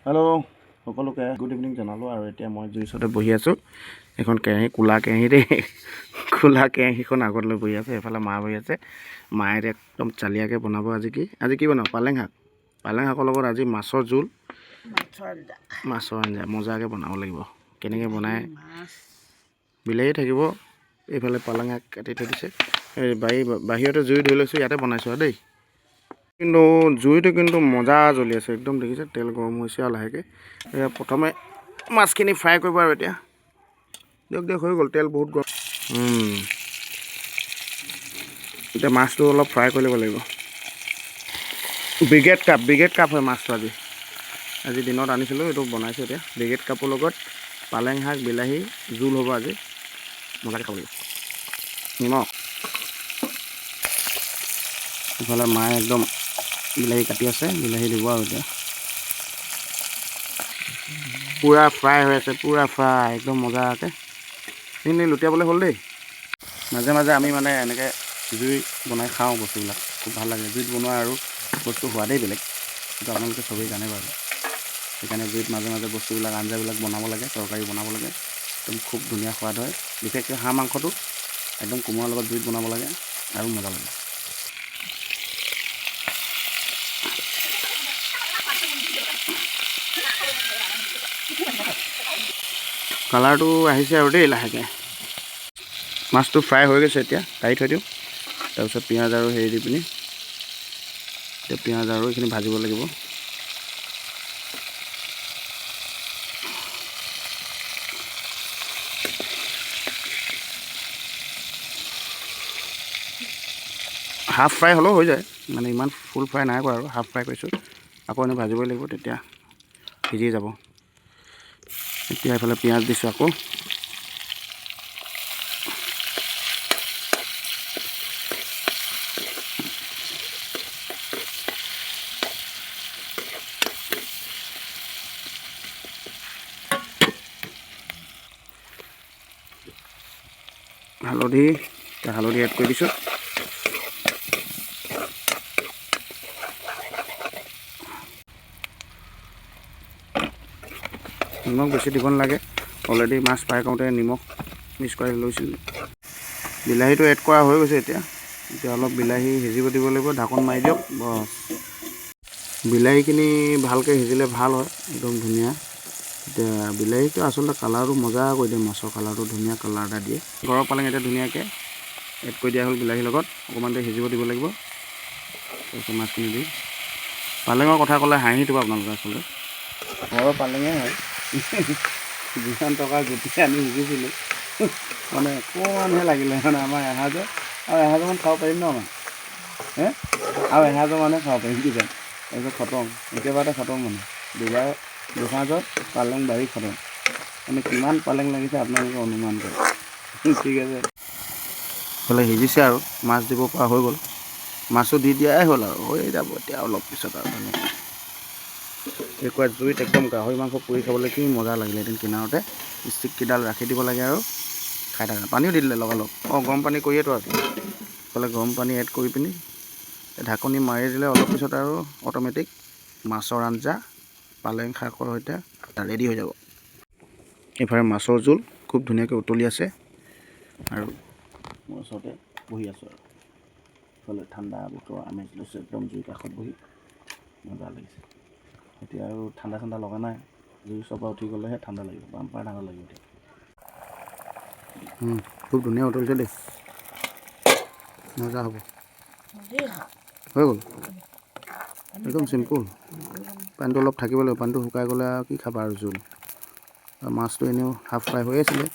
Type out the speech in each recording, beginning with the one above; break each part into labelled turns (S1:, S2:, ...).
S1: Hello' সকলোকে good evening জনালোঁ আৰু এতিয়া মই জুইৰ ওচৰতে বহি আছোঁ। এখন কেৰাহী ক'লা কেৰাহী দেই, ক'লা কেৰাহীখন আগত লৈ বহি আছে। এইফালে মা বহি আছে। মায়ে একদম চালিয়াকৈ বনাব আজি কি বনাব? পালেং শাকৰ লগত আজি মাছৰ জোল, মাছৰ আঞ্জা মজাকৈ বনাব লাগিব। কেনেকৈ বনাই বিলাহী থাকিব, এইফালে পালেং শাক কাটি থৈ দিছে। বাহিৰতে জুই ধৰি লৈছোঁ, ইয়াতে বনাইছোঁ আৰু দেই। কিন্তু জুইটো কিন্তু মজা জ্বলি আছে একদম, দেখিছে তেল গৰম হৈছে আৰু লাহেকৈ। প্ৰথমে মাছখিনি ফ্ৰাই কৰিব আৰু এতিয়া দিয়ক হৈ গ'ল, তেল বহুত গৰম। এতিয়া মাছটো অলপ ফ্ৰাই কৰি ল'ব লাগিব। ব্ৰিগেড কাপ হয় মাছটো আজি দিনত আনিছিলোঁ, এইটো বনাইছোঁ এতিয়া। ব্ৰিগেড কাপৰ লগত পালেং শাক বিলাহী জোল হ'ব আজি, মজাকৈ খাব লাগিব। নিমখ, ইফালে মায়ে একদম বিলাহী কাটি আছে, বিলাহী দিব আৰু এতিয়া পূৰা ফ্ৰাই হৈ আছে, পূৰা ফ্ৰাই একদম মজাকৈ। সেইখিনি লুটিয়াবলৈ হ'ল দেই। মাজে মাজে আমি মানে এনেকৈ জুই বনাই খাওঁ বস্তুবিলাক, খুব ভাল লাগে। জুইত বনোৱা আৰু বস্তু সোৱাদেই বেলেগ, সেইটো আপোনালোকে চবেই জানে বাৰু। সেইকাৰণে জুইত মাজে মাজে বস্তুবিলাক আঞ্জাবিলাক বনাব লাগে, তৰকাৰী বনাব লাগে, একদম খুব ধুনীয়া সোৱাদ হয়। বিশেষকৈ হাঁহ মাংসটো একদম কোমোৰাৰ লগত জুইত বনাব লাগে আৰু মজা লাগে। কালাৰটো আহিছে আৰু দেই লাহেকৈ। মাছটো ফ্ৰাই হৈ গৈছে, এতিয়া কাঢ়ি থৈ দিওঁ। তাৰপিছত পিঁয়াজ আৰু হেৰি দি পিনি এতিয়া পিঁয়াজ আৰু এইখিনি ভাজিব লাগিব। হাফ ফ্ৰাই হ'লেও হৈ যায়, মানে ইমান ফুল ফ্ৰাই নাই কৰা আৰু হাফ ফ্ৰাই কৰিছোঁ। আকৌ এনেই ভাজিবই লাগিব, তেতিয়া সিজি যাব। এতিয়া এইফালে পিঁয়াজ দিছোঁ আকৌ। হালধি এড কৰি দিছোঁ। নিমখ বেছি দিব নালাগে, অলৰেডি মাছ ফ্ৰাই কৰোঁতে নিমখ মিক্স কৰি লৈছিলোঁ। বিলাহীটো এড কৰা হৈ গৈছে। এতিয়া অলপ বিলাহী সিজিব দিব লাগিব, ঢাকোন মাৰি দিয়ক। বছ, বিলাহীখিনি ভালকৈ সিজিলে ভাল হয়, একদম ধুনীয়া। এতিয়া বিলাহীটো আচলতে কালাৰটো মজা কৰি দিয়ে, মাছৰ কালাৰটো ধুনীয়া কালাৰ এটা দিয়ে। ঘৰৰ পালেং এতিয়া ধুনীয়াকৈ এড কৰি দিয়া হ'ল বিলাহীৰ লগত। অকণমান দেৰি সিজিব দিব লাগিব, তাৰপিছত মাছখিনি দি। পালেঙৰ কথা ক'লে হাঁহি দিব আপোনালোকে, আচলতে ঘৰৰ পালেঙে হয়। যিমান টকা গুটি আনি শিকিছিলোঁ, মানে অকণমানহে লাগিলে, মানে আমাৰ এসাঁজৰ আৰু এসাঁজৰমান খাব পাৰিম ন আমাৰ, আৰু এসাঁজৰমানহে খাব পাৰিম কিজান। তাৰপিছত খতম, একেবাৰতে খতম। মানে দুসাঁজত পালেং বাৰী খতম। মানে কিমান পালেং লাগিছে আপোনালোকে অনুমান কৰে। ঠিক আছে, এইফালে সিজিছে আৰু মাছ দিব পৰা হৈ গ'ল। মাছো দি দিয়াই হ'ল আৰু হৈ যাব এতিয়া অলপ পিছত আৰু ধুনীয়াকৈ। একোৱা জুইত একদম গাহৰি মাংস পুৰি খাবলৈ কি মজা লাগিলে। এদিন কিনাৰতে ষ্টিককেইডাল ৰাখি দিব লাগে আৰু খাই থাকা। পানীও দি দিলে লগালগ। গৰম পানী কৰিয়েতো আছে। এইফালে গৰম পানী এড কৰি পিনি ঢাকনি মাৰি দিলে অলপ পিছত আৰু অট'মেটিক মাছৰ আঞ্জা পালেং শাকৰ সৈতে ৰেডি হৈ যাব। এইফালে মাছৰ জোল খুব ধুনীয়াকৈ উতলি আছে আৰু মই ওচৰতে বহি আছোঁ আৰু এইফালে ঠাণ্ডা বতৰ আমেজ লৈছোঁ একদম জুইৰ কাষত বহি, মজা লাগিছে। এতিয়া আৰু ঠাণ্ডা লগা নাই, জুইৰ ওচৰৰ পৰা উঠি গ'লেহে ঠাণ্ডা লাগিব, বাম্পাৰ ঠাণ্ডা লাগিব এতিয়া। খুব ধুনীয়া উতলিছে দেই, মজা হ'ব। হৈ গ'ল, একদম চিম্পুল। পানীটো অলপ থাকিব লাগিব, পানীটো শুকাই গ'লে আৰু কি খাবা আৰু জোল। মাছটো এনেও হাফ ফ্ৰাই হৈ আছিলে,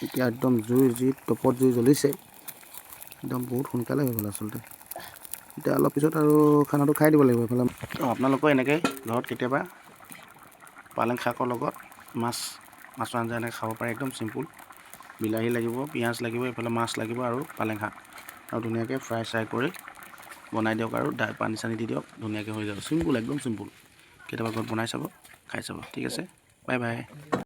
S1: এতিয়া একদম যি টপত জুই জ্বলিছে, একদম বহুত সোনকালে হৈ গ'ল আচলতে। এতিয়া অলপ পিছত আৰু খানাটো খাই দিব লাগিব। এইফালে আপোনালোকেও এনেকৈ ঘৰত কেতিয়াবা পালেং শাকৰ লগত মাছৰ আঞ্জা এনেকৈ খাব পাৰে, একদম চিম্পুল। বিলাহী লাগিব, পিঁয়াজ লাগিব, এইফালে মাছ লাগিব আৰু পালেং শাক, আৰু ধুনীয়াকৈ ফ্ৰাই কৰি বনাই দিয়ক আৰু পানী চানী দি দিয়ক, ধুনীয়াকৈ হৈ যাব। চিম্পুল, একদম চিম্পুল। কেতিয়াবা ঘৰত বনাই চাব, খাই চাব। ঠিক আছে, বাই বাই।